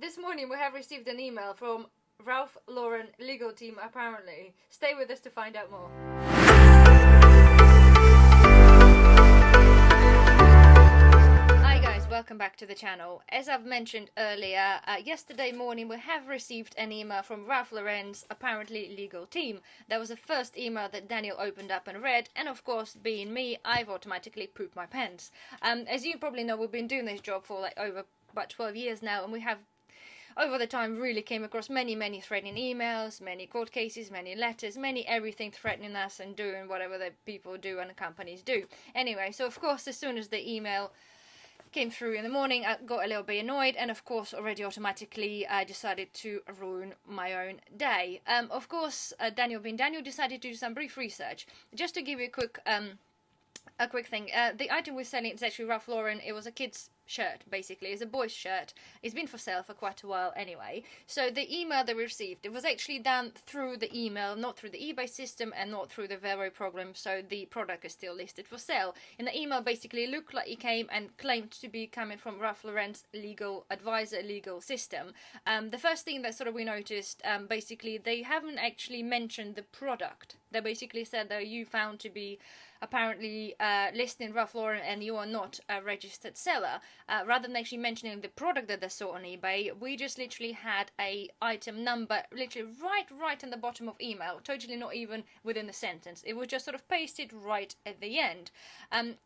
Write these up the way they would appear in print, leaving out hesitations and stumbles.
This morning we have received an email from Ralph Lauren legal team apparently. Stay with us to find out more. Hi guys, welcome back to the channel. As I've mentioned earlier, yesterday morning we have received an email from Ralph Lauren's apparently legal team. That was the first email that Daniel opened up and read, and of course, being me, I've automatically pooped my pants. As you probably know, we've been doing this job for like over about 12 years now, and we have over the time really came across many threatening emails, many court cases, many letters, many everything threatening us and doing whatever the people do and the companies do. Anyway, so of course as soon as the email came through in the morning, I got a little bit annoyed, and of course already automatically I decided to ruin my own day. Of course, Daniel being Daniel decided to do some brief research. Just to give you a quick thing, the item we're selling is actually Ralph Lauren. It was a kid's shirt, basically. It's a boy's shirt. It's been for sale for quite a while anyway. So the email that we received, it was actually done through the email, not through the eBay system and not through the Vero program, so the product is still listed for sale. And the email basically looked like it came and claimed to be coming from Ralph Lauren's legal advisor, legal system. The first thing that sort of we noticed, basically they haven't actually mentioned the product. They basically said that you found to be apparently listing Ralph Lauren and you are not a registered seller. Rather than actually mentioning the product that they saw on eBay, we just literally had a item number literally right in the bottom of email, totally not even within the sentence. It was just sort of pasted right at the end.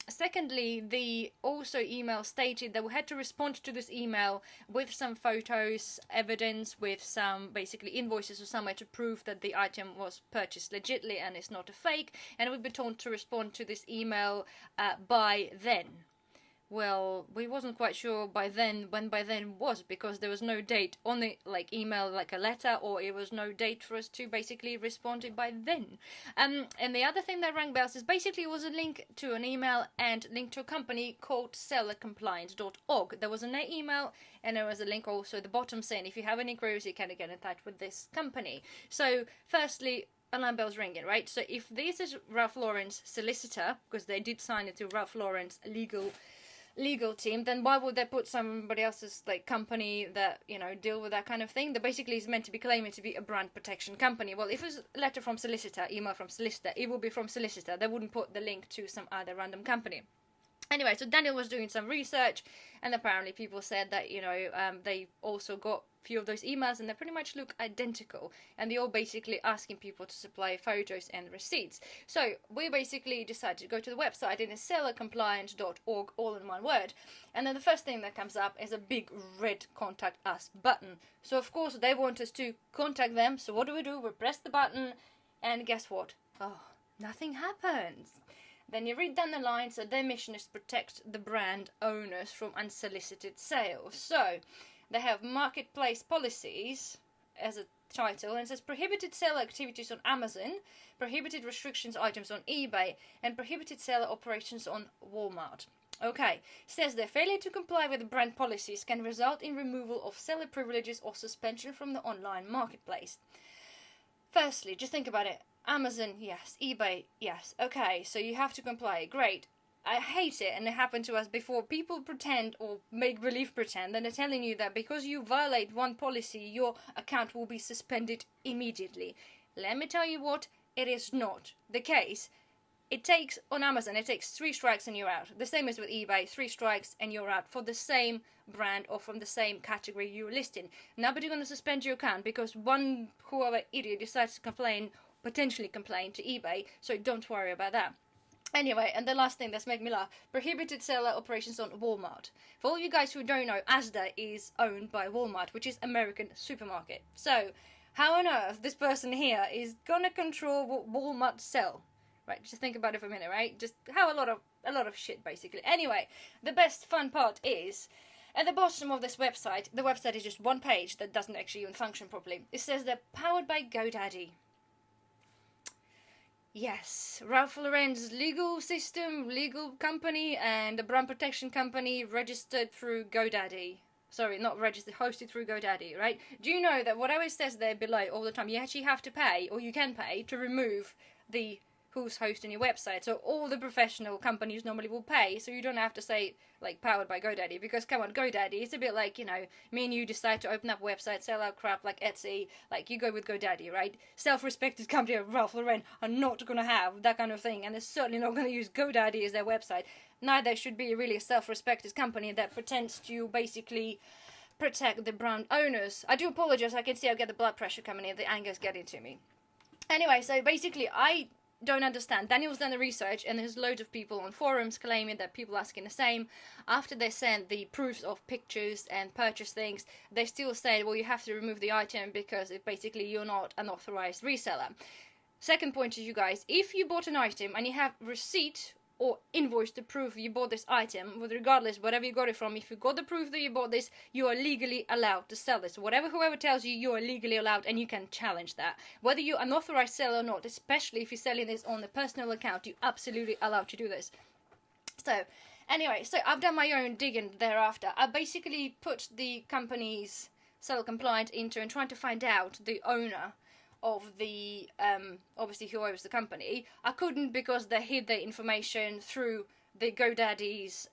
Secondly, the also email stated that we had to respond to this email with some photos, evidence, with some basically invoices or somewhere to prove that the item was purchased legitimately and it's not a fake, and we've been told to respond to this email by then. Well, we wasn't quite sure when by then was, because there was no date on the email, like a letter, or it was no date for us to basically respond to by then. And the other thing that rang bells is basically it was a link to an email and link to a company called sellercompliance.org. There was an email and there was a link also at the bottom saying if you have any queries you can get in touch with this company. So firstly, alarm bells ringing, right? So if this is Ralph Lauren's solicitor, because they did sign it to Ralph Lauren's legal team, then why would they put somebody else's company that deal with that kind of thing? That basically is meant to be claiming to be a brand protection company. Well, if it's a letter from solicitor, email from solicitor, it will be from solicitor. They wouldn't put the link to some other random company. Anyway, so Daniel was doing some research, and apparently people said that they also got a few of those emails and they pretty much look identical, and they're all basically asking people to supply photos and receipts. So we basically decided to go to the website, and it's sellercompliance.org, all in one word, and then the first thing that comes up is a big red contact us button. So of course they want us to contact them, so what do? We press the button, and guess what? Oh, nothing happens. Then you read down the line, so their mission is to protect the brand owners from unsolicited sales. So they have marketplace policies as a title, and it says prohibited seller activities on Amazon, prohibited restrictions items on eBay, and prohibited seller operations on Walmart. Okay, says their failure to comply with the brand policies can result in removal of seller privileges or suspension from the online marketplace. Firstly, just think about it. Amazon, yes. eBay, yes. Okay, so you have to comply. Great. I hate it, and it happened to us before. People pretend, or make believe pretend, and they're telling you that because you violate one policy, your account will be suspended immediately. Let me tell you what, it is not the case. On Amazon, it takes 3 strikes and you're out. The same as with eBay, 3 strikes and you're out for the same brand or from the same category you're listing. Nobody's going to suspend your account because whoever idiot decides to potentially complain to eBay, so don't worry about that. Anyway, and the last thing that's made me laugh, prohibited seller operations on Walmart. For all you guys who don't know, Asda is owned by Walmart, which is American supermarket. So, how on earth this person here is gonna control what Walmart sell? Right, just think about it for a minute, right? Just how a lot of shit, basically. Anyway, the best fun part is, at the bottom of this website, the website is just one page that doesn't actually even function properly. It says they're powered by GoDaddy. Yes, Ralph Lauren's legal system, legal company, and a brand protection company registered through GoDaddy. Sorry, not registered, hosted through GoDaddy, right? Do you know that whatever it says there below all the time, you actually have to pay, or you can pay, to remove the who's hosting your website. So all the professional companies normally will pay, so you don't have to say like powered by GoDaddy, because come on, GoDaddy, it's a bit like, you know, me and you decide to open up a website, sell out crap like Etsy, like you go with GoDaddy, right? Self-respected company of Ralph Lauren are not going to have that kind of thing, and they're certainly not going to use GoDaddy as their website. Neither should be really a self-respected company that pretends to basically protect the brand owners. I do apologize, I can see I get the blood pressure coming in, the anger's getting to me. Anyway, so basically I don't understand. Daniel's done the research, and there's loads of people on forums claiming that people asking the same. After they sent the proofs of pictures and purchase things, they still said, well, you have to remove the item because it basically you're not an authorized reseller. Second point to you guys, if you bought an item and you have receipt or invoice to prove you bought this item, with regardless whatever you got it from, if you got the proof that you bought this, you are legally allowed to sell this. Whoever tells you, you are legally allowed, and you can challenge that. Whether you're an authorized seller or not, especially if you're selling this on a personal account, you're absolutely allowed to do this. So anyway, so I've done my own digging thereafter. I basically put the company's seller compliant into and trying to find out the owner of the obviously who owns the company. I couldn't, because they hid the information through the GoDaddy's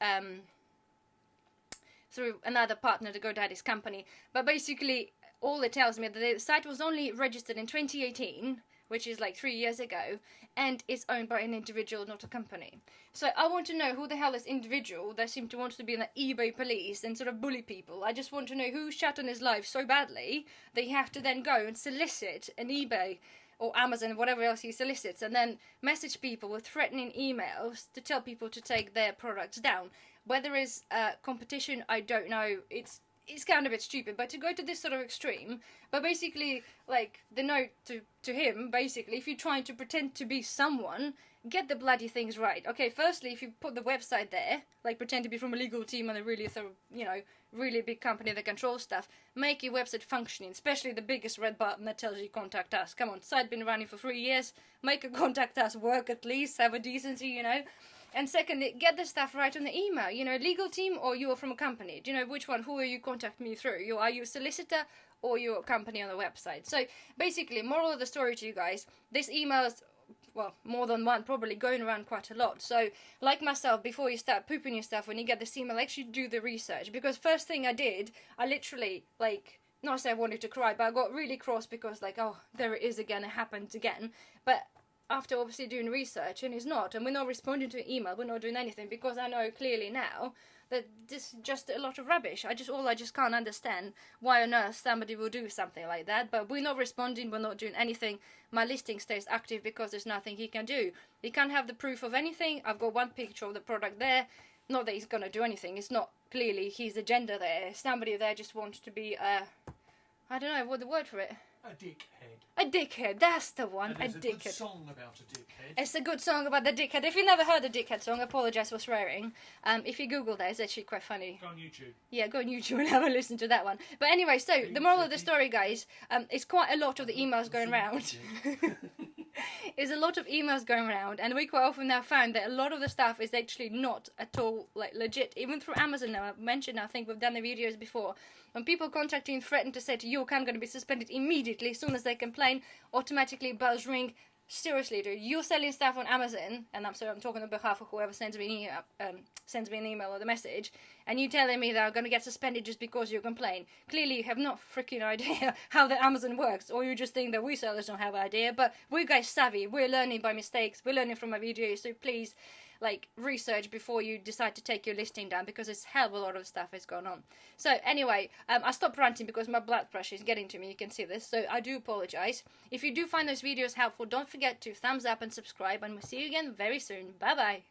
through another partner to GoDaddy's company. But basically all it tells me that the site was only registered in 2018, which is like 3 years ago, and is owned by an individual, not a company. So I want to know who the hell is individual that seems to want to be in the eBay police and sort of bully people. I just want to know who shut on his life so badly that you have to then go and solicit an eBay or Amazon, whatever else he solicits, and then message people with threatening emails to tell people to take their products down. Whether it's competition, I don't know. It's kind of a bit stupid, but to go to this sort of extreme, but basically, like, the note to him, basically, if you're trying to pretend to be someone, get the bloody things right. Okay, firstly, if you put the website there, like pretend to be from a legal team and a really, really big company that controls stuff, make your website functioning, especially the biggest red button that tells you contact us. Come on, site been running for 3 years, make a contact us work at least, have a decency, you know. And secondly, get the stuff right on the email. You know, legal team or you are from a company. Do you know which one? Who are you contacting me through? Are you a solicitor or you're a company on the website? So basically, moral of the story to you guys, this email is, well, more than one, probably going around quite a lot. So, like myself, before you start pooping your stuff, when you get this email, actually do the research. Because first thing I did, I literally, like, not say I wanted to cry, but I got really cross because, like, oh, there it is again, it happened again. But after obviously doing research, and it's not, and we're not responding to an email, we're not doing anything, because I know clearly now that this is just a lot of rubbish. I just can't understand why on earth somebody will do something like that. But we're not responding, we're not doing anything. My listing stays active because there's nothing he can do. He can't have the proof of anything. I've got one picture of the product there. Not that he's gonna do anything. It's not clearly his agenda there. Somebody there just wants to be I don't know what the word for it. A dickhead. A dickhead, that's the one. And a dickhead. Dickhead. It's a good song about a dickhead. It's a good song about the dickhead. If you've never heard the dickhead song, I apologise for swearing. If you Google that, it's actually quite funny. Go on YouTube. Yeah, go on YouTube and have a listen to that one. But anyway, so the moral of the story, guys, is quite a lot of the emails going around. Is a lot of emails going around, and we quite often now found that a lot of the stuff is actually not at all like legit, even through Amazon. Now I've mentioned, I think we've done the videos before, when people contact you and threaten to say to you, I'm going to be suspended immediately as soon as they complain, automatically bells ring. Seriously, dude, you're selling stuff on Amazon, and I'm sorry, I'm talking on behalf of whoever sends me an email or the message, and you telling me that I'm going to get suspended just because you complain. Clearly, you have no freaking idea how the Amazon works, or you just think that we sellers don't have an idea. But we're guys savvy. We're learning by mistakes. We're learning from our videos. So please, like, research before you decide to take your listing down, because it's hell of a lot of stuff is going on. So anyway, I stopped ranting because my blood pressure is getting to me. You can see this, so I do apologize. If you do find those videos helpful, don't forget to thumbs up and subscribe, and we'll see you again very soon. Bye bye.